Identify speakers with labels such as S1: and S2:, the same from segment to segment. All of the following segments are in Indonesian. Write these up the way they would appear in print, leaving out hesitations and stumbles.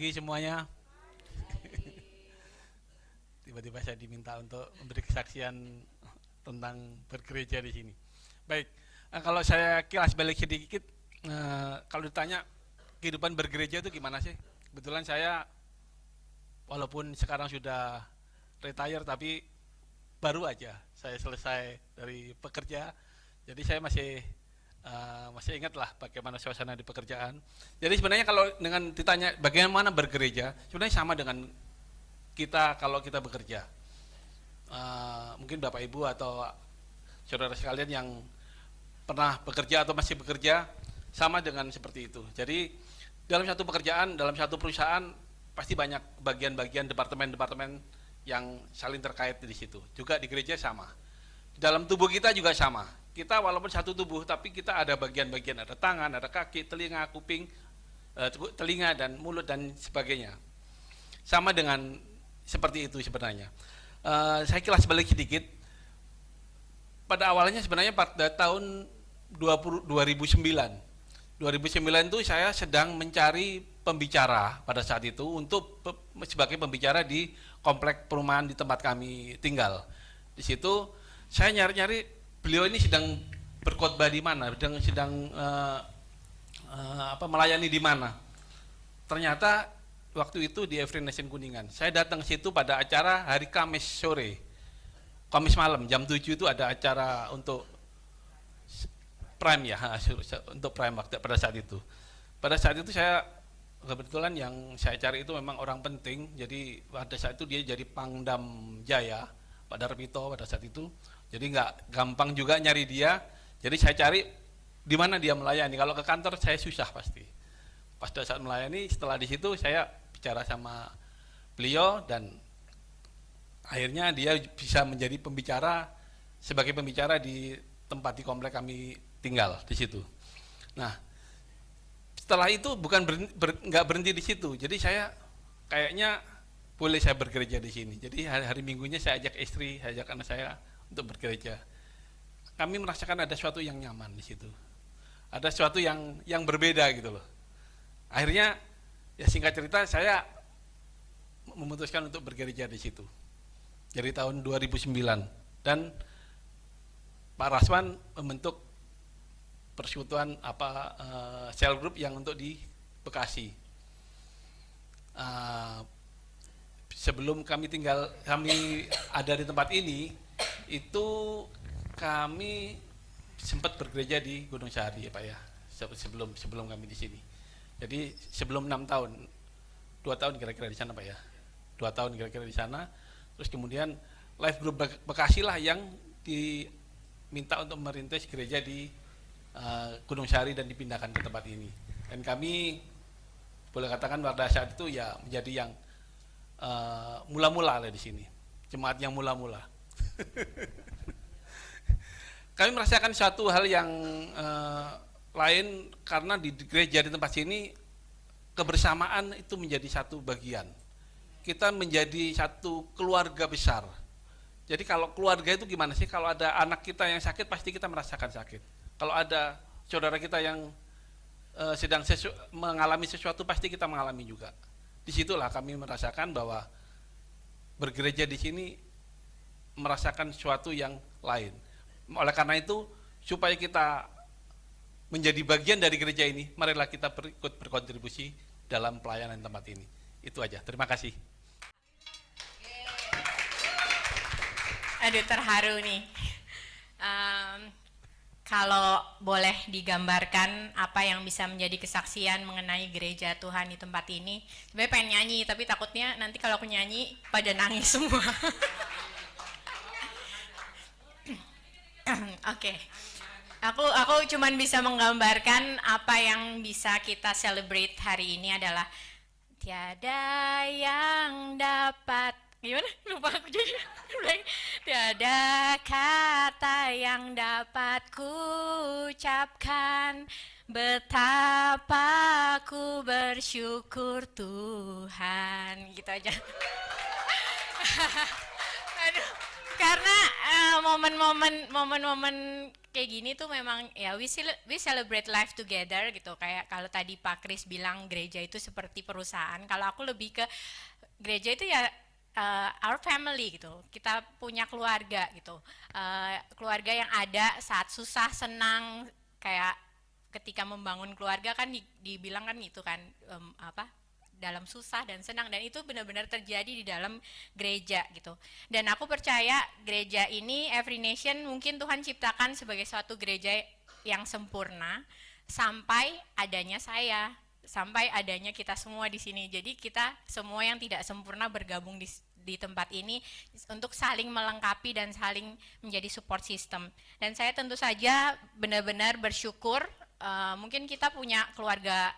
S1: pagi semuanya. Tiba-tiba saya diminta untuk memberi kesaksian tentang bergereja di sini. Baik, kalau saya kilas balik sedikit, kalau ditanya kehidupan bergereja itu gimana sih? Kebetulan saya walaupun sekarang sudah retire tapi baru aja saya selesai dari pekerja, jadi saya masih ingat lah bagaimana suasana di pekerjaan. Jadi sebenarnya kalau dengan ditanya bagaimana bergereja, sebenarnya sama dengan kita kalau kita bekerja. Mungkin Bapak Ibu atau saudara sekalian yang pernah bekerja atau masih bekerja sama dengan seperti itu. Jadi dalam satu pekerjaan, dalam satu perusahaan pasti banyak bagian-bagian departemen-departemen yang saling terkait di situ. Juga di gereja sama. Dalam tubuh kita juga sama. Kita walaupun satu tubuh, tapi kita ada bagian-bagian, ada tangan, ada kaki, telinga, kuping, telinga dan mulut dan sebagainya. Sama dengan seperti itu sebenarnya. Saya kilas balik sedikit. Pada awalnya sebenarnya pada tahun 2009 itu saya sedang mencari pembicara pada saat itu untuk sebagai pembicara di komplek perumahan di tempat kami tinggal. Di situ saya nyari-nyari beliau ini sedang berkhotbah di mana, sedang melayani di mana. Ternyata waktu itu di Every Nation Kuningan. Saya datang ke situ pada acara hari Kamis sore, Kamis malam jam 7 itu ada acara untuk prime ya, untuk prime waktu pada saat itu. Pada saat itu saya kebetulan yang saya cari itu memang orang penting. Jadi pada saat itu dia jadi Pangdam Jaya, Pak Darpito pada saat itu. Jadi nggak gampang juga nyari dia. Jadi saya cari di mana dia melayani. Kalau ke kantor saya susah pasti. Pada saat melayani, setelah di situ saya bicara sama beliau dan akhirnya dia bisa menjadi pembicara sebagai pembicara di tempat di komplek kami tinggal di situ. Nah, setelah itu bukan nggak berhenti di situ. Jadi saya kayaknya boleh saya bergereja di sini. Jadi hari minggunya saya ajak istri, saya ajak anak saya untuk bergereja. Kami merasakan ada sesuatu yang nyaman di situ. Ada sesuatu yang berbeda gitu loh. Akhirnya ya singkat cerita saya memutuskan untuk bergereja di situ. Dari tahun 2009 dan Pak Rasman membentuk persekutuan sel group yang untuk di Bekasi. Sebelum kami ada di tempat ini, itu kami sempat bergereja di Gunung Sahari ya Pak ya, sebelum kami di sini. Jadi sebelum 6 tahun, 2 tahun kira-kira di sana Pak ya, 2 tahun kira-kira di sana. Terus kemudian Life Group Bekasi lah yang diminta untuk merintis gereja di Gunung Sahari dan dipindahkan ke tempat ini. Dan kami boleh katakan pada saat itu ya menjadi yang mula-mula lah di sini, jemaat yang mula-mula. Kami merasakan suatu hal yang lain karena di gereja di tempat sini kebersamaan itu menjadi satu bagian. Kita menjadi satu keluarga besar. Jadi kalau keluarga itu gimana sih? Kalau ada anak kita yang sakit pasti kita merasakan sakit. Kalau ada saudara kita yang sedang mengalami sesuatu pasti kita mengalami juga. Disitulah kami merasakan bahwa bergereja di sini merasakan sesuatu yang lain. Oleh karena itu supaya kita menjadi bagian dari gereja ini, marilah kita ikut berkontribusi dalam pelayanan tempat ini. Itu aja. Terima kasih.
S2: Aduh, terharu nih. Kalau boleh digambarkan apa yang bisa menjadi kesaksian mengenai gereja Tuhan di tempat ini, sebenarnya pengen nyanyi tapi takutnya nanti kalau aku nyanyi pada nangis semua. Oke. Aku cuman bisa menggambarkan apa yang bisa kita celebrate hari ini adalah tiada yang dapat, gimana? Lupa aku jadi. Tiada kata yang dapat ku ucapkan betapa ku bersyukur Tuhan. Gitu aja. Aduh, karena momen-momen kayak gini tuh memang ya we celebrate life together gitu. Kayak kalau tadi Pak Kris bilang gereja itu seperti perusahaan, kalau aku lebih ke gereja itu ya our family gitu. Kita punya keluarga gitu. Keluarga yang ada saat susah, senang, kayak ketika membangun keluarga kan dibilang kan itu kan apa, dalam susah dan senang, dan itu benar-benar terjadi di dalam gereja gitu. Dan aku percaya gereja ini Every Nation mungkin Tuhan ciptakan sebagai suatu gereja yang sempurna sampai adanya saya, sampai adanya kita semua di sini. Jadi kita semua yang tidak sempurna bergabung di tempat ini untuk saling melengkapi dan saling menjadi support system. Dan saya tentu saja benar-benar bersyukur, mungkin kita punya keluarga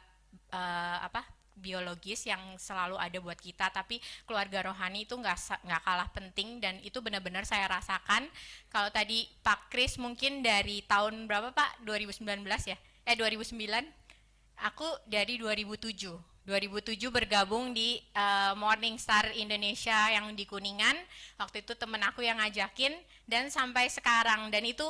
S2: biologis yang selalu ada buat kita, tapi keluarga rohani itu nggak kalah penting, dan itu benar-benar saya rasakan. Kalau tadi Pak Kris mungkin dari tahun berapa Pak? 2019 ya? 2009. Aku dari 2007 bergabung di Morning Star Indonesia yang di Kuningan. Waktu itu temen aku yang ngajakin, dan sampai sekarang, dan itu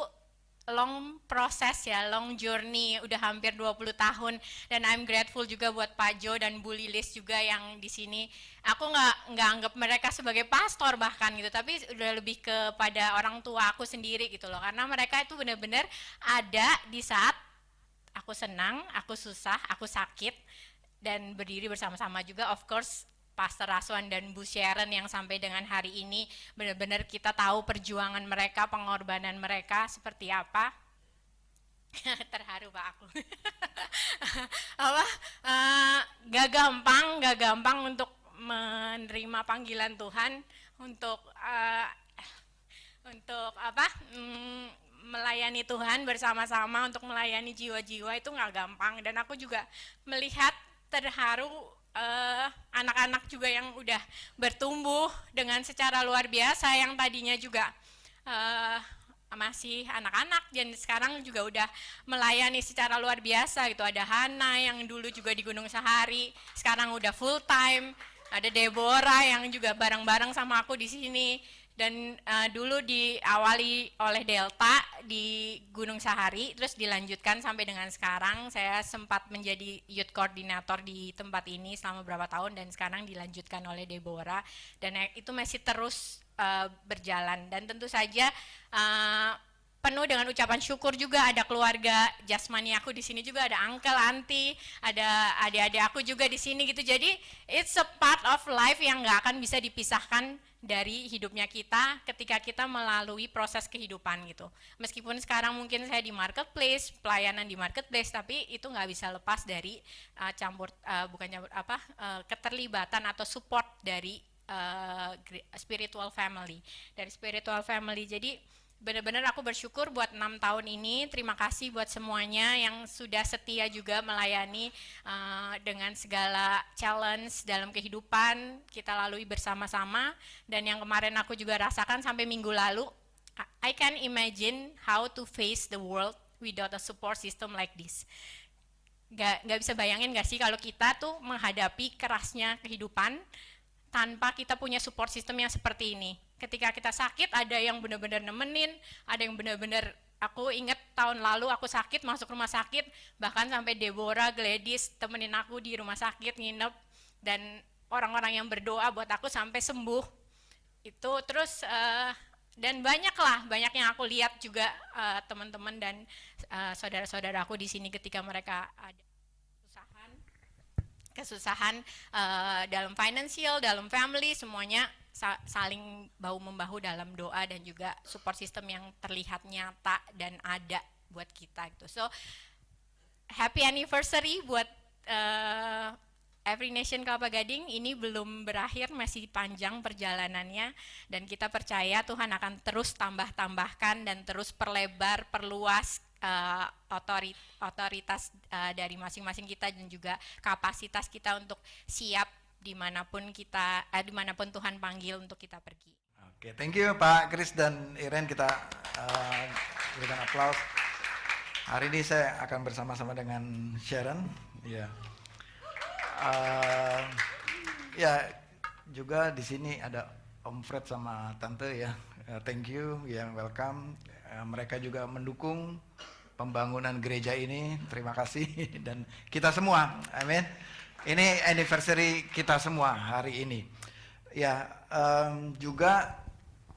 S2: long proses ya, long journey, udah hampir 20 tahun. Dan I'm grateful juga buat Pak Jo dan Bu Lilis juga yang di sini. Aku nggak anggap mereka sebagai pastor bahkan gitu, tapi udah lebih kepada orang tua aku sendiri gitu loh, karena mereka itu benar-benar ada di saat aku senang, aku susah, aku sakit, dan berdiri bersama-sama juga. Of course Pastor Raswan dan Bu Sharon yang sampai dengan hari ini benar-benar kita tahu perjuangan mereka, pengorbanan mereka seperti apa. Terharu Pak aku. Gak gampang untuk menerima panggilan Tuhan untuk melayani Tuhan bersama-sama, untuk melayani jiwa-jiwa, itu nggak gampang. Dan aku juga melihat terharu anak-anak juga yang udah bertumbuh dengan secara luar biasa, yang tadinya juga masih anak-anak dan sekarang juga udah melayani secara luar biasa gitu. Ada Hana yang dulu juga di Gunung Sahari, sekarang udah full time. Ada Deborah yang juga bareng-bareng sama aku di sini. Dan dulu diawali oleh Delta di Gunung Sahari, terus dilanjutkan sampai dengan sekarang. Saya sempat menjadi youth coordinator di tempat ini selama beberapa tahun, dan sekarang dilanjutkan oleh Deborah, dan itu masih terus berjalan. Dan tentu saja penuh dengan ucapan syukur juga. Ada keluarga jasmani aku di sini juga, ada uncle, auntie, ada adik-adik aku juga di sini gitu. Jadi it's a part of life yang nggak akan bisa dipisahkan dari hidupnya kita ketika kita melalui proses kehidupan gitu. Meskipun sekarang mungkin saya di marketplace, pelayanan di marketplace, tapi itu nggak bisa lepas dari keterlibatan atau support dari spiritual family, Jadi benar-benar aku bersyukur buat 6 tahun ini. Terima kasih buat semuanya yang sudah setia juga melayani dengan segala challenge dalam kehidupan kita lalui bersama-sama. Dan yang kemarin aku juga rasakan sampai minggu lalu, I can imagine how to face the world without a support system like this. Gak bisa bayangin gak sih kalau kita tuh menghadapi kerasnya kehidupan tanpa kita punya support system yang seperti ini. Ketika kita sakit, ada yang benar-benar nemenin, ada yang benar-benar, aku ingat tahun lalu aku sakit, masuk rumah sakit, bahkan sampai Deborah, Gladys temenin aku di rumah sakit, nginep, dan orang-orang yang berdoa buat aku sampai sembuh. Itu terus dan banyak yang aku lihat juga teman-teman dan saudara-saudara aku di sini ketika mereka ada kesusahan dalam financial, dalam family, semuanya saling bahu-membahu dalam doa dan juga support system yang terlihat nyata dan ada buat kita gitu. So happy anniversary buat Every Nation Kelapa Gading. Ini belum berakhir, masih panjang perjalanannya, dan kita percaya Tuhan akan terus tambahkan dan terus perluas otoritas dari masing-masing kita, dan juga kapasitas kita untuk siap dimanapun Tuhan panggil untuk kita pergi.
S3: Oke, thank you Pak Kris dan Iren, kita berikan aplaus. Hari ini saya akan bersama-sama dengan Sharon, ya juga di sini ada Om Fred sama Tante ya. Thank you, ya welcome. Mereka juga mendukung pembangunan gereja ini. Terima kasih dan kita semua. Amin. Ini anniversary kita semua hari ini. Ya, juga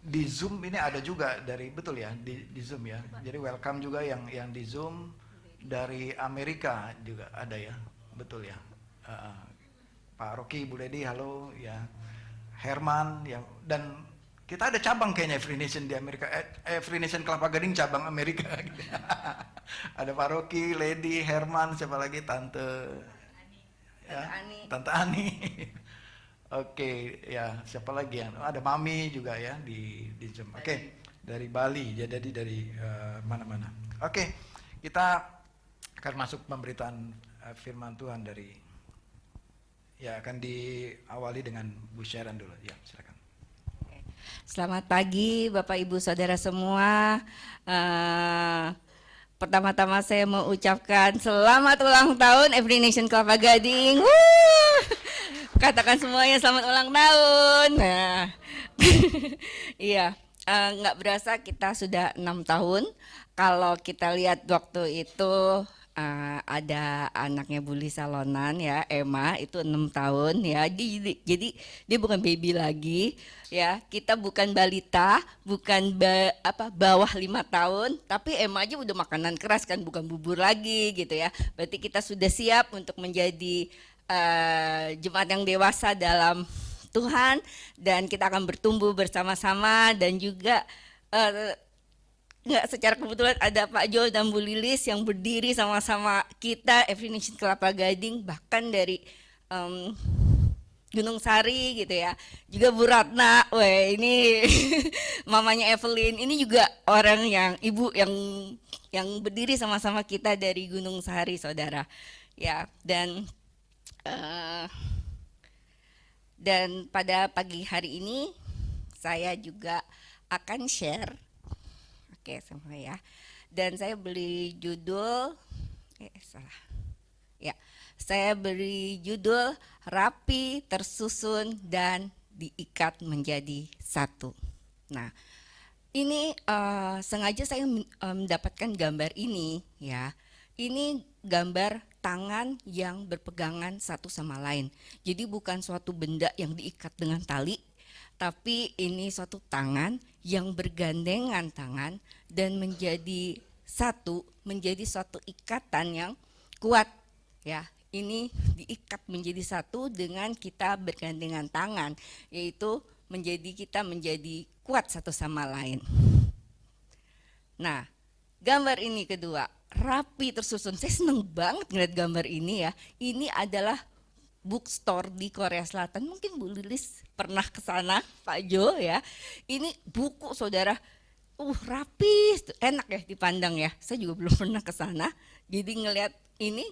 S3: di Zoom ini ada juga dari betul ya di Zoom ya. Jadi welcome juga yang di Zoom dari Amerika juga ada ya. Betul ya. Pak Rocky, Bu Ledi, halo ya. Herman ya, dan kita ada cabang kayaknya Free Nation di Amerika. Free Nation Kelapa Gading cabang Amerika. Ada Pak Rocky, Ledi, Herman, siapa lagi, Tante ya, Tante Ani. Oke, ya siapa lagi ya? Ada Mami juga ya di Zoom. Oke, dari Bali, jadi dari mana-mana. Oke, kita akan masuk pemberitaan firman Tuhan dari. Ya, akan diawali dengan Bu Sharon dulu. Ya, silakan.
S4: Selamat pagi Bapak Ibu Saudara semua. Pertama-tama saya mau ucapkan selamat ulang tahun Every Nation Kelapa Gading. Katakan semuanya selamat ulang tahun. Nah, iya, nggak berasa kita sudah 6 tahun. Kalau kita lihat waktu itu ada anaknya Bu Lisa Lonan ya, Emma itu 6 tahun ya. Jadi dia bukan baby lagi ya. Kita bukan balita, bukan bawah 5 tahun, tapi Emma aja udah makanan keras kan, bukan bubur lagi gitu ya. Berarti kita sudah siap untuk menjadi jemaat yang dewasa dalam Tuhan, dan kita akan bertumbuh bersama-sama. Dan juga nggak secara kebetulan ada Pak Jo dan Bu Lilis yang berdiri sama-sama kita Every Nation Kelapa Gading, bahkan dari Gunung Sari gitu ya. Juga Bu Ratna, wah ini mamanya Evelyn, ini juga orang yang ibu yang berdiri sama-sama kita dari Gunung Sari, saudara. Ya, dan pada pagi hari ini saya juga akan share. Oke, semua ya. Dan saya beri judul saya beri judul Rapi, Tersusun, dan Diikat Menjadi Satu. Nah, ini sengaja saya mendapatkan gambar ini ya. Ini gambar tangan yang berpegangan satu sama lain. Jadi bukan suatu benda yang diikat dengan tali, tapi ini suatu tangan yang bergandengan tangan dan menjadi satu, menjadi suatu ikatan yang kuat ya. Ini diikat menjadi satu dengan kita bergandengan tangan, yaitu kita menjadi kuat satu sama lain. Nah, gambar ini kedua, rapi tersusun. Saya seneng banget ngeliat gambar ini ya. Ini adalah bookstore di Korea Selatan. Mungkin Bu Lilis pernah ke sana, Pak Jo ya. Ini buku saudara, rapi, enak ya dipandang ya. Saya juga belum pernah ke sana. Jadi ngelihat ini,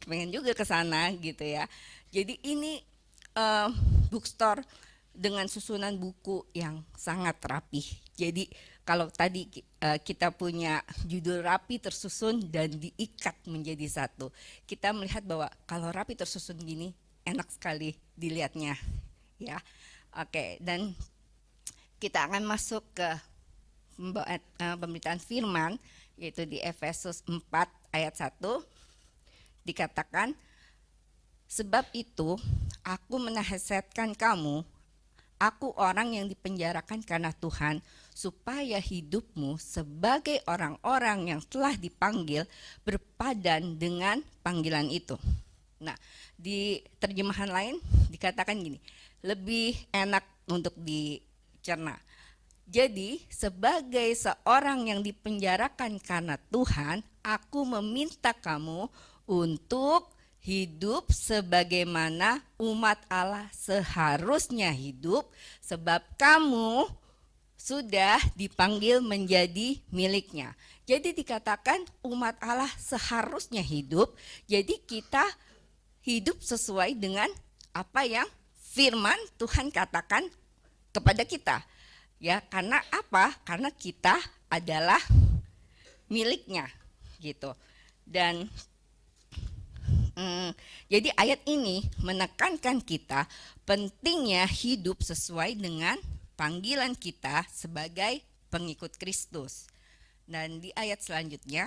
S4: pengen juga ke sana gitu ya. Jadi ini bookstore dengan susunan buku yang sangat rapi. Jadi kalau tadi kita punya judul rapi, tersusun, dan diikat menjadi satu, kita melihat bahwa kalau rapi tersusun gini enak sekali dilihatnya ya. Oke, dan kita akan masuk ke pemberitaan firman, yaitu di Efesus 4 ayat 1 dikatakan, sebab itu aku menasihatkan kamu, aku orang yang dipenjarakan karena Tuhan, supaya hidupmu sebagai orang-orang yang telah dipanggil berpadan dengan panggilan itu. Nah, di terjemahan lain dikatakan gini, lebih enak untuk dicerna. Jadi, sebagai seorang yang dipenjarakan karena Tuhan, aku meminta kamu untuk hidup sebagaimana umat Allah seharusnya hidup, sebab kamu sudah dipanggil menjadi miliknya. Jadi dikatakan umat Allah seharusnya hidup, jadi kita hidup sesuai dengan apa yang firman Tuhan katakan kepada kita. Ya, karena apa? Karena kita adalah miliknya gitu. Dan jadi ayat ini menekankan kita pentingnya hidup sesuai dengan panggilan kita sebagai pengikut Kristus. Dan di ayat selanjutnya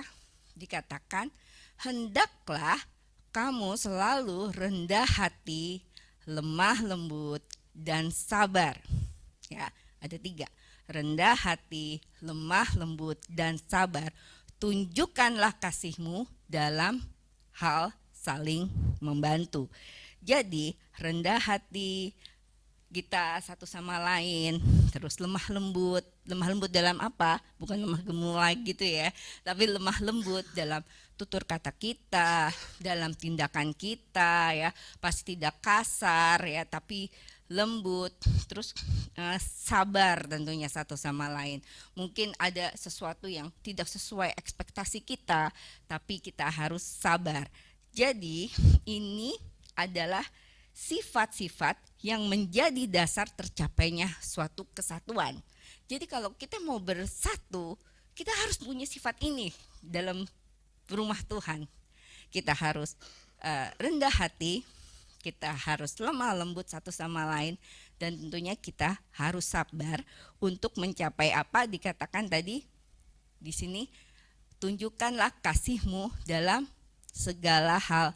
S4: dikatakan, hendaklah kamu selalu rendah hati, lemah lembut, dan sabar. Ya, ada 3. Rendah hati, lemah lembut, dan sabar. Tunjukkanlah kasihmu dalam hal saling membantu. Jadi rendah hati kita satu sama lain, terus lemah lembut dalam apa? Bukan lemah gemulai gitu ya, tapi lemah lembut dalam tutur kata kita, dalam tindakan kita ya, pasti tidak kasar ya, tapi lembut, terus sabar tentunya satu sama lain. Mungkin ada sesuatu yang tidak sesuai ekspektasi kita, tapi kita harus sabar. Jadi ini adalah sifat-sifat yang menjadi dasar tercapainya suatu kesatuan. Jadi kalau kita mau bersatu, kita harus punya sifat ini dalam rumah Tuhan. Kita harus rendah hati, kita harus lemah lembut satu sama lain, dan tentunya kita harus sabar untuk mencapai apa dikatakan tadi di sini, tunjukkanlah kasihmu dalam segala hal,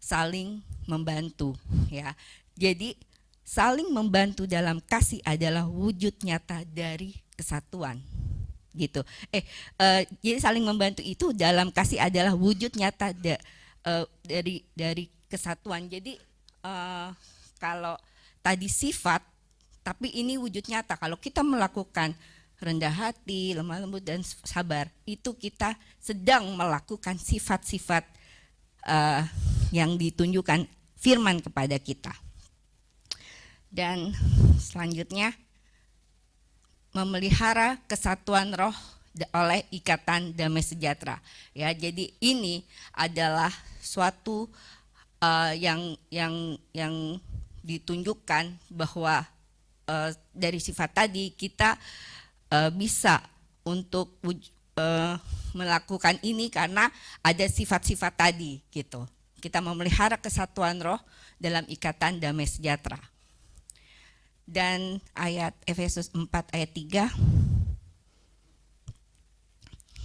S4: saling membantu ya. Jadi saling membantu dalam kasih adalah wujud nyata dari kesatuan gitu. Jadi saling membantu itu dalam kasih adalah wujud nyata dari kesatuan. Jadi kalau tadi sifat, tapi ini wujud nyata. Kalau kita melakukan rendah hati, lemah lembut, dan sabar, itu kita sedang melakukan sifat-sifat yang ditunjukkan firman kepada kita. Dan selanjutnya, memelihara kesatuan roh oleh ikatan damai sejahtera. Ya, jadi ini adalah suatu yang ditunjukkan bahwa dari sifat tadi kita bisa untuk melakukan ini karena ada sifat-sifat tadi gitu. Kita memelihara kesatuan roh dalam ikatan damai sejahtera. Dan ayat Efesus 4 ayat 3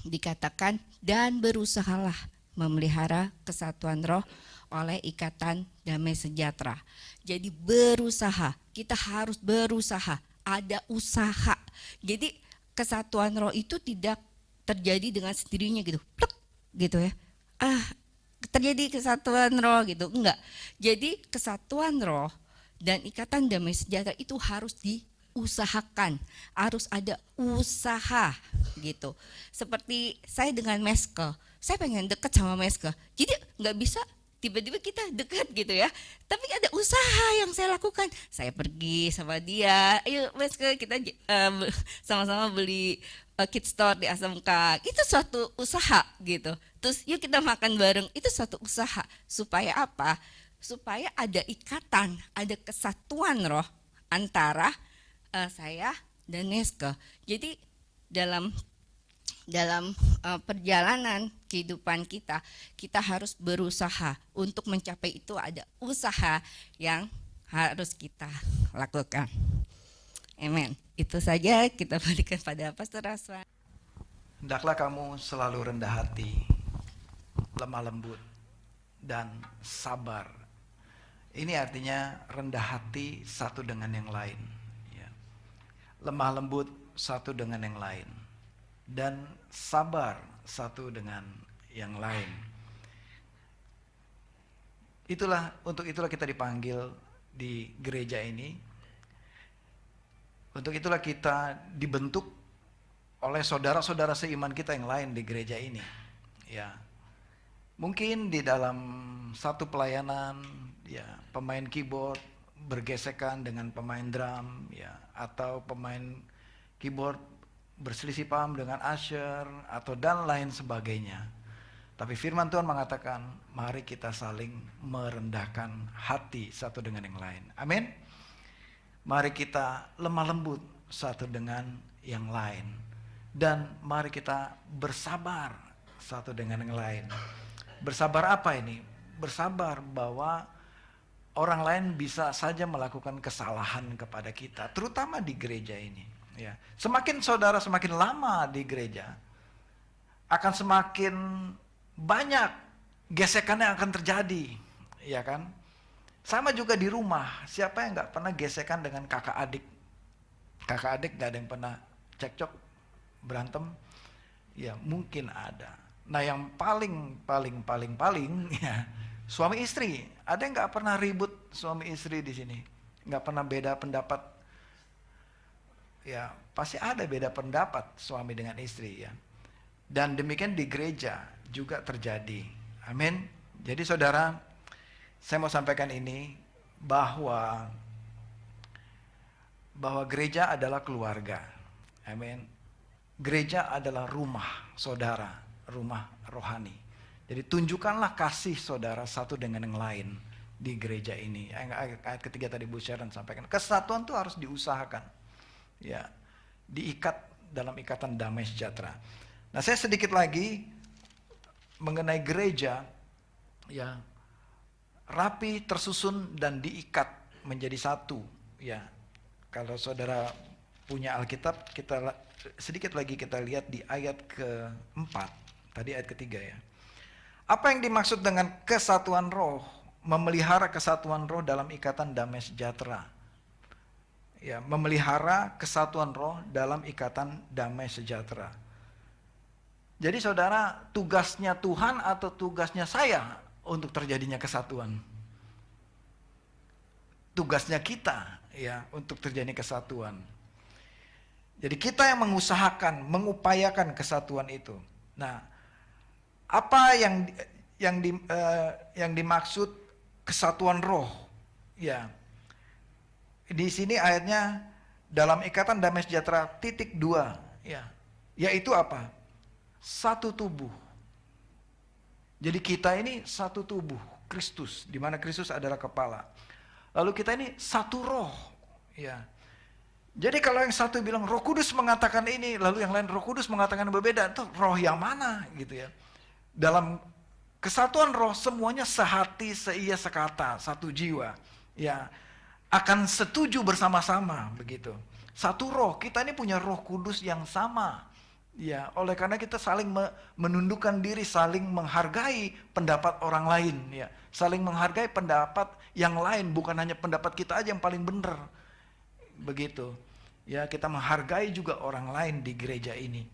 S4: dikatakan, dan berusahalah memelihara kesatuan roh oleh ikatan damai sejahtera. Jadi berusaha, kita harus berusaha, ada usaha. Jadi kesatuan roh itu tidak terjadi dengan sendirinya gitu, plek, gitu ya. Terjadi kesatuan roh gitu, enggak. Jadi kesatuan roh dan ikatan damai sejahtera itu harus diusahakan, harus ada usaha gitu. Seperti saya dengan Meske, saya pengen dekat sama Meske, jadi nggak bisa tiba-tiba kita dekat gitu ya, tapi ada usaha yang saya lakukan. Saya pergi sama dia, ayo Meske kita sama-sama beli Kid Store di ASMK, itu suatu usaha gitu. Terus yuk kita makan bareng, itu suatu usaha. Supaya apa? Supaya ada ikatan, ada kesatuan roh antara saya dan Meske. Jadi dalam perjalanan kehidupan kita harus berusaha. Untuk mencapai itu ada usaha yang harus kita lakukan. Amen. Itu saja, kita berikan pada Pastor Raswan.
S3: Hendaklah kamu selalu rendah hati, lemah lembut, dan sabar. Ini artinya rendah hati satu dengan yang lain, ya. Lemah lembut satu dengan yang lain, dan sabar satu dengan yang lain. Untuk itulah kita dipanggil di gereja ini. Untuk itulah kita dibentuk oleh saudara-saudara seiman kita yang lain di gereja ini. Ya, mungkin di dalam satu pelayanan, ya, pemain keyboard bergesekan dengan pemain drum, ya, atau pemain keyboard berselisih paham dengan usher, atau dan lain sebagainya. Tapi firman Tuhan mengatakan, mari kita saling merendahkan hati satu dengan yang lain. Amin. Mari kita lemah lembut satu dengan yang lain. Dan mari kita bersabar satu dengan yang lain. Bersabar apa ini? Bersabar bahwa orang lain bisa saja melakukan kesalahan kepada kita, terutama di gereja ini. Ya, semakin saudara semakin lama di gereja, akan semakin banyak gesekan yang akan terjadi, ya kan? Sama juga di rumah, siapa yang nggak pernah gesekan dengan kakak adik? Kakak adik nggak ada yang pernah cekcok, berantem? Ya mungkin ada. Nah yang paling ya suami istri. Ada yang nggak pernah ribut suami istri di sini? Nggak pernah beda pendapat? Ya pasti ada beda pendapat suami dengan istri ya. Dan demikian di gereja juga terjadi. Amin. Jadi saudara, saya mau sampaikan ini bahwa gereja adalah keluarga. Amin. Gereja adalah rumah saudara, rumah rohani. Jadi tunjukkanlah kasih saudara satu dengan yang lain di gereja ini. Ayat ketiga tadi Bu Sharon sampaikan. Kesatuan itu harus diusahakan. Ya, diikat dalam ikatan damai sejahtera. Nah, saya sedikit lagi mengenai gereja, ya, rapi, tersusun dan diikat menjadi satu. Ya, kalau saudara punya Alkitab, kita sedikit lagi kita lihat di ayat keempat, tadi ayat ketiga ya. Apa yang dimaksud dengan kesatuan roh? Memelihara kesatuan roh dalam ikatan damai sejahtera. Ya, memelihara kesatuan roh dalam ikatan damai sejahtera. Jadi saudara, tugasnya Tuhan atau tugasnya saya untuk terjadinya kesatuan? Tugasnya kita ya untuk terjadi kesatuan. Jadi kita yang mengusahakan, mengupayakan kesatuan itu. Nah, apa yang dimaksud kesatuan roh? Ya, di sini ayatnya dalam ikatan damai sejahtera titik 2, ya, yaitu apa? Satu tubuh. Jadi kita ini satu tubuh, Kristus, di mana Kristus adalah kepala. Lalu kita ini satu roh, ya. Jadi kalau yang satu bilang Roh Kudus mengatakan ini, lalu yang lain Roh Kudus mengatakan berbeda, itu roh yang mana gitu ya. Dalam kesatuan roh semuanya sehati, seia, sekata, satu jiwa. Ya, akan setuju bersama-sama begitu. Satu roh, kita ini punya Roh Kudus yang sama. Ya, oleh karena kita saling menundukkan diri, saling menghargai pendapat orang lain, ya. Saling menghargai pendapat yang lain, bukan hanya pendapat kita aja yang paling benar. Begitu. Ya, kita menghargai juga orang lain di gereja ini.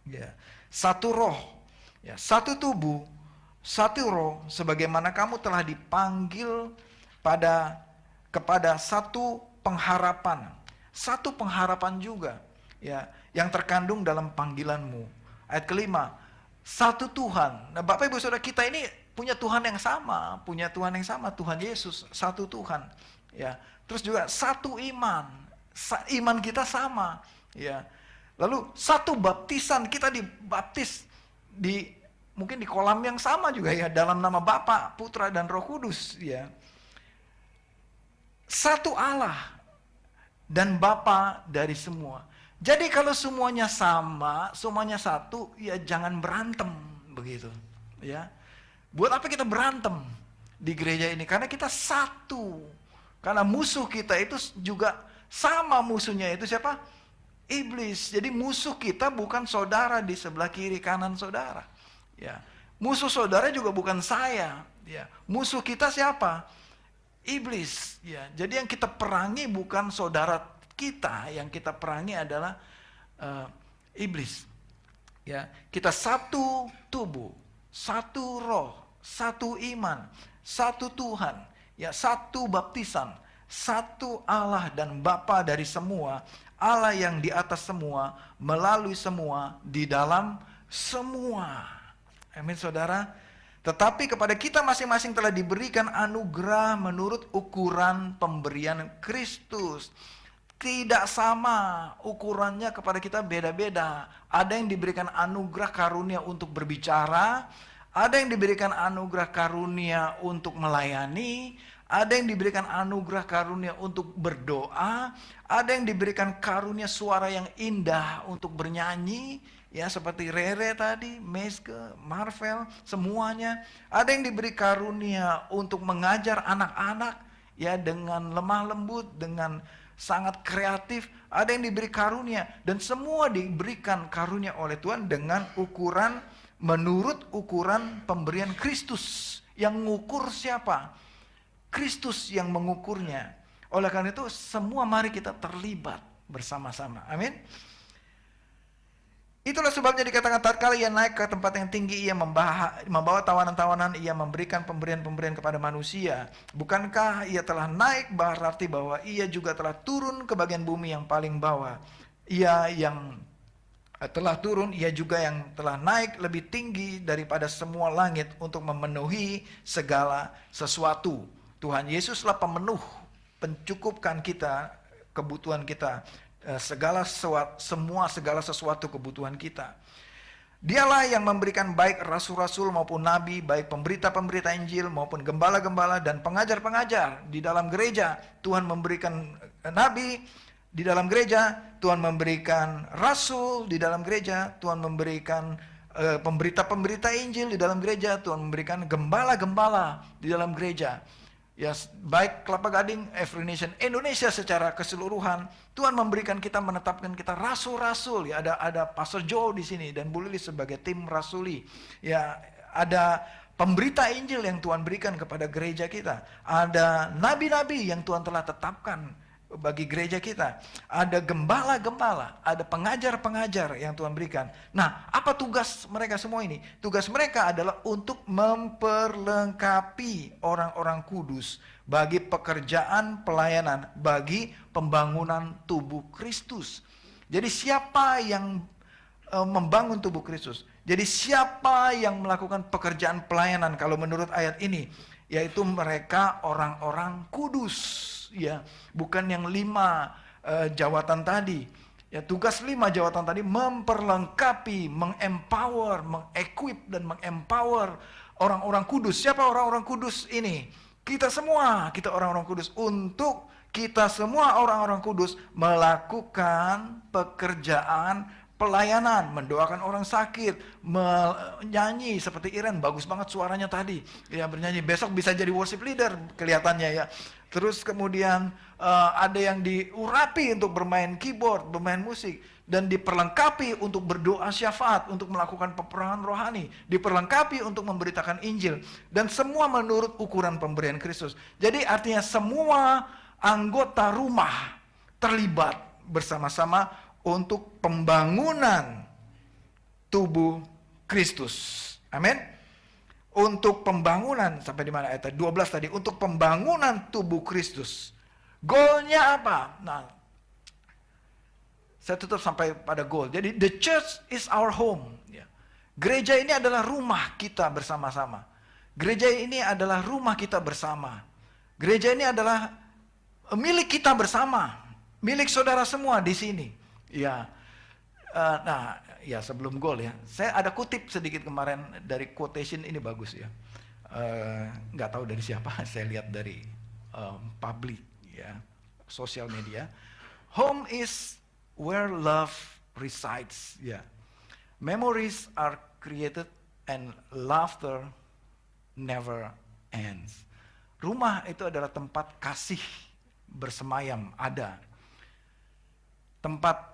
S3: Ya. Satu roh, ya, satu tubuh, satu roh, sebagaimana kamu telah dipanggil kepada satu pengharapan. Satu pengharapan juga, ya, yang terkandung dalam panggilanmu. Ayat kelima, satu Tuhan. Nah, Bapak Ibu Saudara, kita ini punya Tuhan yang sama, Tuhan Yesus, satu Tuhan. Ya, terus juga satu iman. Iman kita sama, ya. Lalu satu baptisan, kita dibaptis mungkin di kolam yang sama juga ya, dalam nama Bapa, Putra dan Roh Kudus, ya. Satu Allah dan Bapa dari semua. Jadi kalau semuanya sama, semuanya satu, ya jangan berantem begitu, ya. Buat apa kita berantem di gereja ini? Karena kita satu. Karena musuh kita itu juga sama, musuhnya itu siapa? Iblis. Jadi musuh kita bukan saudara di sebelah kiri kanan saudara. Ya. Musuh saudara juga bukan saya. Ya. Musuh kita siapa? Iblis. Ya. Jadi yang kita perangi bukan saudara kita, yang kita perangi adalah iblis. Ya, kita satu tubuh, satu roh, satu iman, satu Tuhan, ya, satu baptisan, satu Allah dan Bapa dari semua, Allah yang di atas semua, melalui semua, di dalam semua. Amin saudara. Tetapi kepada kita masing-masing telah diberikan anugerah menurut ukuran pemberian Kristus. Tidak sama ukurannya, kepada kita beda-beda. Ada yang diberikan anugerah karunia untuk berbicara, ada yang diberikan anugerah karunia untuk melayani, ada yang diberikan anugerah karunia untuk berdoa, ada yang diberikan karunia suara yang indah untuk bernyanyi, ya seperti Rere tadi, Meske, Marvel, semuanya. Ada yang diberi karunia untuk mengajar anak-anak, ya dengan lemah lembut, dengan sangat kreatif. Ada yang diberi karunia, dan semua diberikan karunia oleh Tuhan dengan ukuran, menurut ukuran pemberian Kristus. Yang mengukur siapa? Kristus yang mengukurnya. Oleh karena itu semua mari kita terlibat bersama-sama. Amin. Itulah sebabnya dikatakan tatkala ia naik ke tempat yang tinggi, ia membawa tawanan-tawanan, ia memberikan pemberian-pemberian kepada manusia. Bukankah ia telah naik, berarti bahwa ia juga telah turun ke bagian bumi yang paling bawah. Ia yang telah turun, ia juga yang telah naik lebih tinggi daripada semua langit untuk memenuhi segala sesuatu. Tuhan Yesuslah pemenuh, pencukupkan kita, kebutuhan kita, segala sesuatu kebutuhan kita. Dialah yang memberikan baik rasul-rasul maupun nabi, baik pemberita-pemberita Injil maupun gembala-gembala dan pengajar-pengajar di dalam gereja. Tuhan memberikan nabi di dalam gereja, Tuhan memberikan rasul di dalam gereja, Tuhan memberikan pemberita-pemberita Injil di dalam gereja, Tuhan memberikan gembala-gembala di dalam gereja. Ya, baik Kelapa Gading, Every Nation Indonesia secara keseluruhan, Tuhan memberikan kita, menetapkan kita rasul-rasul. Ya, ada Pastor Joe di sini dan Bu Lili sebagai tim rasuli. Ya, ada pemberita Injil yang Tuhan berikan kepada gereja kita. Ada nabi-nabi yang Tuhan telah tetapkan bagi gereja kita. Ada gembala-gembala, ada pengajar-pengajar yang Tuhan berikan. Nah, apa tugas mereka semua ini? Tugas mereka adalah untuk memperlengkapi orang-orang kudus bagi pekerjaan pelayanan, bagi pembangunan tubuh Kristus. Jadi siapa yang membangun tubuh Kristus? Jadi siapa yang melakukan pekerjaan pelayanan kalau menurut ayat ini? Yaitu mereka orang-orang kudus. Ya, bukan yang 5 jawatan tadi. Ya, tugas 5 jawatan tadi memperlengkapi, mengempower, mengequip dan mengempower orang-orang kudus. Siapa orang-orang kudus ini? Kita semua, kita orang-orang kudus. Untuk kita semua orang-orang kudus melakukan pekerjaan pelayanan, mendoakan orang sakit, menyanyi seperti Iren, bagus banget suaranya tadi. Ya, bernyanyi, besok bisa jadi worship leader kelihatannya ya. Terus kemudian ada yang diurapi untuk bermain keyboard, bermain musik, dan diperlengkapi untuk berdoa syafaat, untuk melakukan peperangan rohani, diperlengkapi untuk memberitakan Injil, dan semua menurut ukuran pemberian Kristus. Jadi artinya semua anggota rumah terlibat bersama-sama untuk pembangunan tubuh Kristus. Amin. Untuk pembangunan, sampai di mana ayat 12 tadi, untuk pembangunan tubuh Kristus. Goalnya apa? Nah, saya tutup sampai pada goal. Jadi the church is our home. Ya. Gereja ini adalah rumah kita bersama-sama. Gereja ini adalah rumah kita bersama. Gereja ini adalah milik kita bersama, milik saudara semua di sini. Ya, nah, ya sebelum goal ya, saya ada kutip sedikit kemarin dari quotation ini bagus ya. Nggak tahu dari siapa, saya lihat dari public ya, sosial media. Home is where love resides. Ya, memories are created and laughter never ends. Rumah itu adalah tempat kasih bersemayam ada. Tempat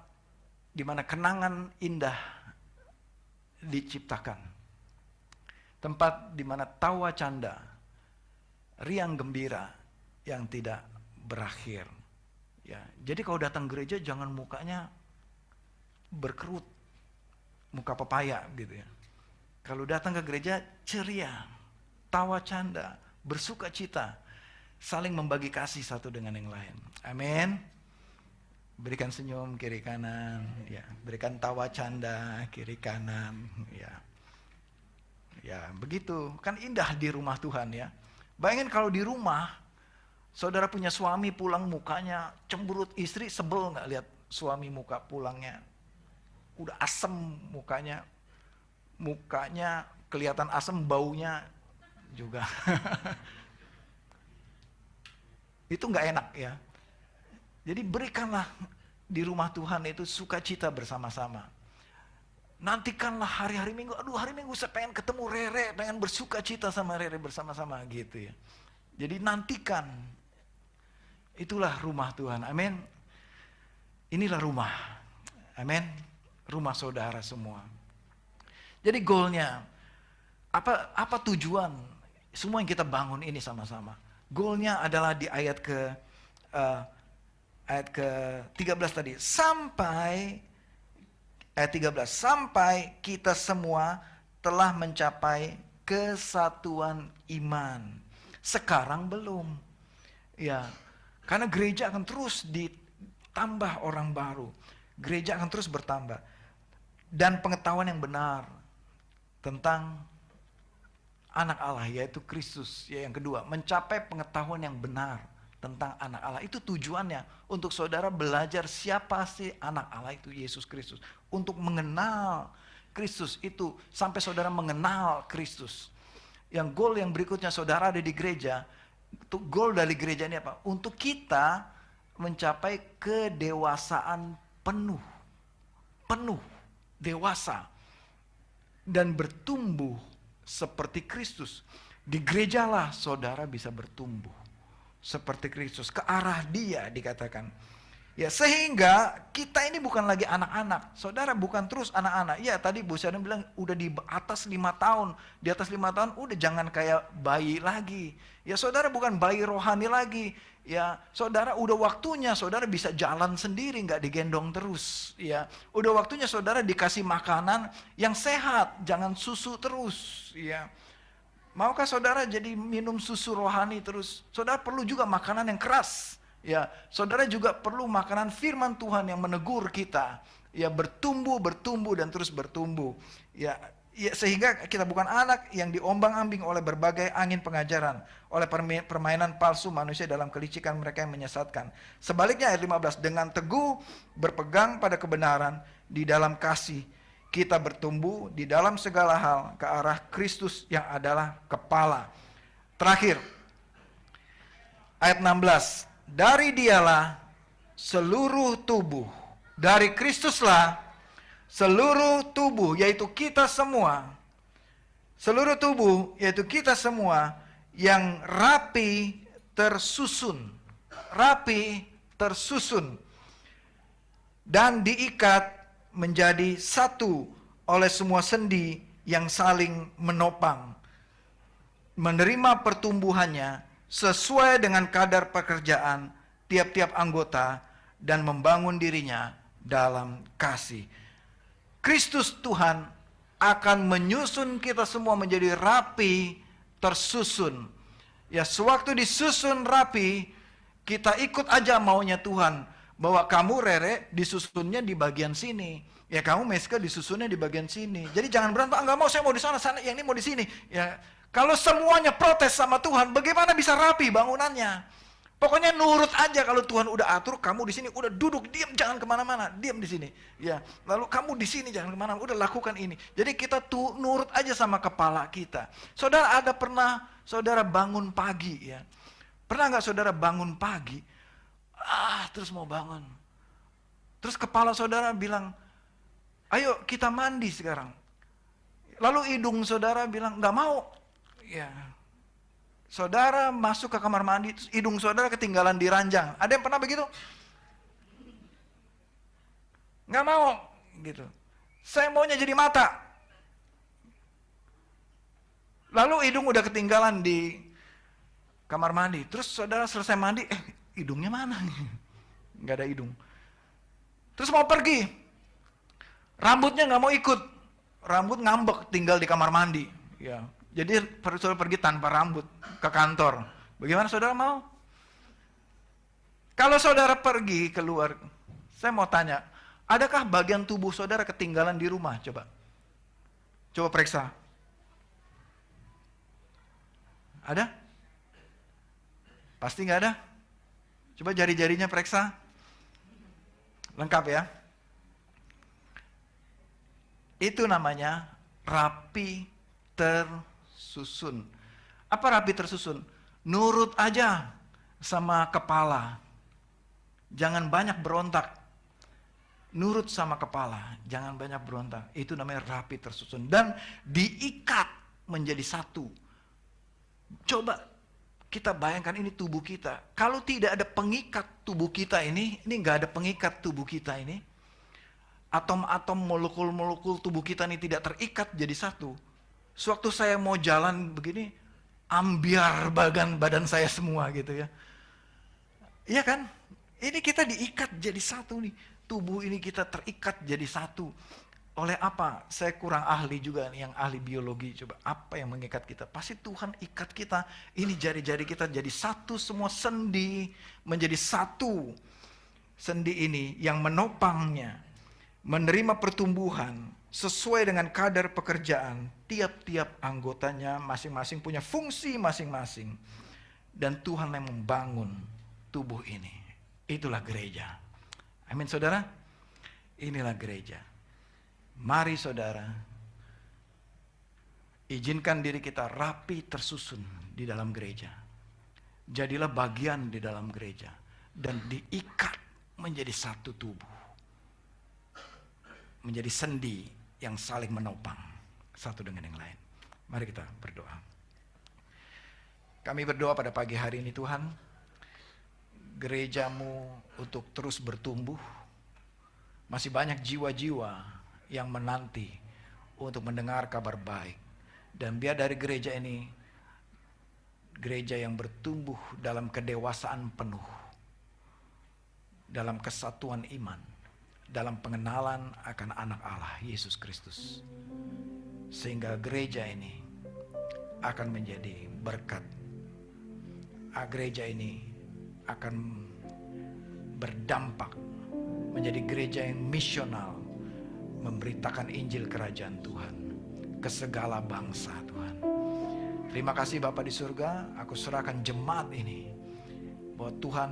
S3: di mana kenangan indah diciptakan. Tempat di mana tawa canda, riang gembira yang tidak berakhir. Ya, jadi kalau datang gereja jangan mukanya berkerut, muka pepaya gitu ya. Kalau datang ke gereja ceria, tawa canda, bersuka cita, saling membagi kasih satu dengan yang lain. Amin. Berikan senyum kiri kanan, ya. Berikan tawa canda kiri kanan, ya. Ya, begitu. Kan indah di rumah Tuhan ya. Bayangin kalau di rumah, saudara punya suami pulang mukanya cemberut, istri sebel nggak lihat suami muka pulangnya. Udah asem mukanya. Mukanya kelihatan asem, baunya juga. Itu nggak enak ya. Jadi berikanlah di rumah Tuhan itu sukacita bersama-sama. Nantikanlah hari-hari Minggu. Aduh, hari Minggu saya pengen ketemu Rere, pengen bersukacita sama Rere bersama-sama gitu ya. Jadi nantikan Itulah rumah Tuhan. Amin. Inilah rumah. Amin. Rumah saudara semua. Jadi goalnya, apa tujuan semua yang kita bangun ini sama-sama? Goalnya adalah di ayat ke-13 tadi. Sampai ayat 13, sampai kita semua telah mencapai kesatuan iman. Sekarang belum. Ya, karena gereja akan terus ditambah orang baru. Gereja akan terus bertambah. Dan pengetahuan yang benar tentang anak Allah, yaitu Kristus. Ya, yang kedua, mencapai pengetahuan yang benar tentang anak Allah. Itu tujuannya untuk saudara belajar siapa sih anak Allah itu, Yesus Kristus. Untuk mengenal Kristus itu sampai saudara mengenal Kristus. Yang goal yang berikutnya saudara ada di gereja, goal dari gereja ini apa? Untuk kita mencapai kedewasaan penuh, dewasa, dan bertumbuh seperti Kristus. Di gerejalah saudara bisa bertumbuh seperti Kristus, ke arah Dia dikatakan. Ya, sehingga kita ini bukan lagi anak-anak. Saudara bukan terus anak-anak. Ya, tadi Bu Syarif bilang udah di atas 5 tahun. Di atas 5 tahun udah jangan kayak bayi lagi. Ya, saudara bukan bayi rohani lagi. Ya, saudara udah waktunya saudara bisa jalan sendiri, nggak digendong terus. Ya, udah waktunya saudara dikasih makanan yang sehat, jangan susu terus. Ya, maukah saudara jadi minum susu rohani terus? Saudara perlu juga makanan yang keras. Ya, saudara juga perlu makanan firman Tuhan yang menegur kita. Ya, bertumbuh dan terus bertumbuh. Ya, sehingga kita bukan anak yang diombang-ambing oleh berbagai angin pengajaran, oleh permainan palsu manusia dalam kelicikan mereka yang menyesatkan. Sebaliknya ayat 15, dengan teguh berpegang pada kebenaran di dalam kasih, kita bertumbuh di dalam segala hal ke arah Kristus yang adalah kepala. Terakhir, ayat 16, dari Dialah seluruh tubuh, dari Kristuslah seluruh tubuh, yaitu kita semua, seluruh tubuh, yaitu kita semua, yang rapi tersusun, dan diikat menjadi satu oleh semua sendi yang saling menopang, menerima pertumbuhannya sesuai dengan kadar pekerjaan tiap-tiap anggota dan membangun dirinya dalam kasih. Kristus Tuhan akan menyusun kita semua menjadi rapi, tersusun. Ya, sewaktu disusun rapi, kita ikut aja maunya Tuhan. Bahwa kamu Rere disusunnya di bagian sini. Ya, kamu Meska disusunnya di bagian sini. Jadi jangan berantem, enggak mau, saya mau di sana, yang ini mau di sini. Ya, kalau semuanya protes sama Tuhan, bagaimana bisa rapi bangunannya? Pokoknya nurut aja, kalau Tuhan udah atur, kamu di sini udah duduk, diam, jangan kemana-mana, diam di sini. Ya, lalu kamu di sini jangan kemana-mana, udah lakukan ini. Jadi kita nurut aja sama kepala kita. Saudara ada pernah saudara bangun pagi ya? Pernah nggak saudara bangun pagi? Terus mau bangun. Terus kepala saudara bilang, ayo kita mandi sekarang. Lalu hidung saudara bilang, nggak mau. Ya, saudara masuk ke kamar mandi, hidung saudara ketinggalan di ranjang. Ada yang pernah begitu? Nggak mau, gitu. Saya maunya jadi mata. Lalu hidung udah ketinggalan di kamar mandi. Terus saudara selesai mandi, hidungnya mana? Nggak ada hidung. Terus mau pergi, rambutnya nggak mau ikut. Rambut ngambek, tinggal di kamar mandi. Ya. Jadi saudara pergi tanpa rambut ke kantor. Bagaimana saudara mau? Kalau saudara pergi keluar, saya mau tanya, adakah bagian tubuh saudara ketinggalan di rumah? Coba periksa. Ada? Pasti nggak ada? Coba jari-jarinya periksa. Lengkap ya? Itu namanya rapi tersusun. Apa rapi tersusun? Nurut aja sama kepala. Jangan banyak berontak. Nurut sama kepala, jangan banyak berontak. Itu namanya rapi tersusun. Dan diikat menjadi satu. Coba Kita bayangkan ini tubuh kita. Kalau tidak ada pengikat tubuh kita ini nggak ada pengikat tubuh kita ini. Atom-atom, molekul-molekul tubuh kita ini tidak terikat jadi satu. Sewaktu saya mau jalan begini, ambiar badan saya semua gitu ya. Iya kan? Ini kita diikat jadi satu nih. Tubuh ini kita terikat jadi satu. Oleh apa? Saya kurang ahli juga nih, yang ahli biologi. Coba apa yang mengikat kita? Pasti Tuhan ikat kita. Ini jari-jari kita jadi satu, semua sendi menjadi satu. Sendi ini yang menopangnya, menerima pertumbuhan sesuai dengan kadar pekerjaan. Tiap-tiap anggotanya masing-masing punya fungsi masing-masing. Dan Tuhan yang membangun tubuh ini. Itulah gereja. Amin saudara. Inilah gereja. Mari saudara, izinkan diri kita rapi tersusun di dalam gereja. Jadilah bagian di dalam gereja. Dan diikat menjadi satu tubuh. Menjadi sendi yang saling menopang satu dengan yang lain. Mari kita berdoa. Kami berdoa pada pagi hari ini Tuhan, gerejamu untuk terus bertumbuh. Masih banyak jiwa-jiwa yang menanti untuk mendengar kabar baik. Dan biar dari gereja ini, gereja yang bertumbuh dalam kedewasaan penuh, dalam kesatuan iman, dalam pengenalan akan anak Allah, Yesus Kristus. Sehingga gereja ini akan menjadi berkat. Gereja ini akan berdampak menjadi gereja yang misional, memberitakan Injil Kerajaan Tuhan ke segala bangsa Tuhan. Terima kasih Bapa di surga, aku serahkan jemaat ini bahwa Tuhan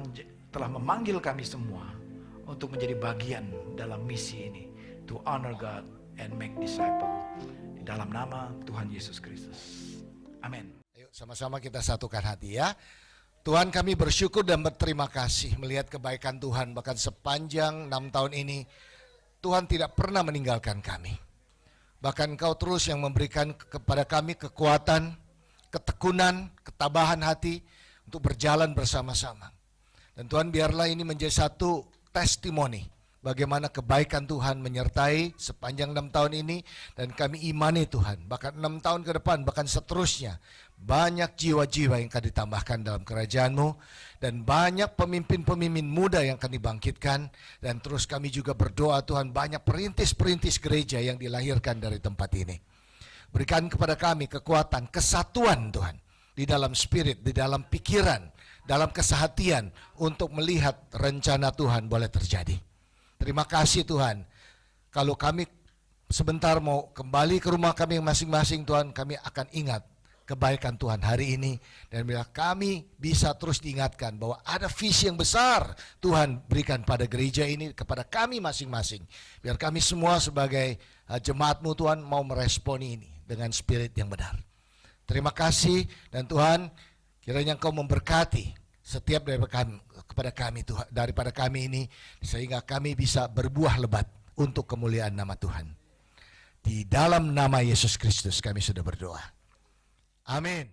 S3: telah memanggil kami semua untuk menjadi bagian dalam misi ini, to honor God and make disciple. Di dalam nama Tuhan Yesus Kristus. Amin.
S5: Ayo sama-sama kita satukan hati ya. Tuhan, kami bersyukur dan berterima kasih melihat kebaikan Tuhan, bahkan sepanjang 6 tahun ini Tuhan tidak pernah meninggalkan kami. Bahkan Engkau terus yang memberikan kepada kami kekuatan, ketekunan, ketabahan hati untuk berjalan bersama-sama. Dan Tuhan, biarlah ini menjadi satu testimoni bagaimana kebaikan Tuhan menyertai sepanjang 6 tahun ini. Dan kami imani Tuhan, bahkan 6 tahun ke depan, bahkan seterusnya, banyak jiwa-jiwa yang akan ditambahkan dalam kerajaan-Mu. Dan banyak pemimpin-pemimpin muda yang akan dibangkitkan. Dan terus kami juga berdoa Tuhan, banyak perintis-perintis gereja yang dilahirkan dari tempat ini. Berikan kepada kami kekuatan, kesatuan Tuhan, di dalam spirit, di dalam pikiran, dalam kesehatian, untuk melihat rencana Tuhan boleh terjadi. Terima kasih Tuhan. Kalau kami sebentar mau kembali ke rumah kami masing-masing Tuhan, kami akan ingat kebaikan Tuhan hari ini. Dan bila kami bisa terus diingatkan bahwa ada visi yang besar Tuhan berikan pada gereja ini, kepada kami masing-masing. Biar kami semua sebagai jemaat-Mu Tuhan mau meresponi ini dengan spirit yang benar. Terima kasih, dan Tuhan kiranya Engkau memberkati setiap daripada kami ini, sehingga kami bisa berbuah lebat untuk kemuliaan nama Tuhan. Di dalam nama Yesus Kristus kami sudah berdoa. Amin.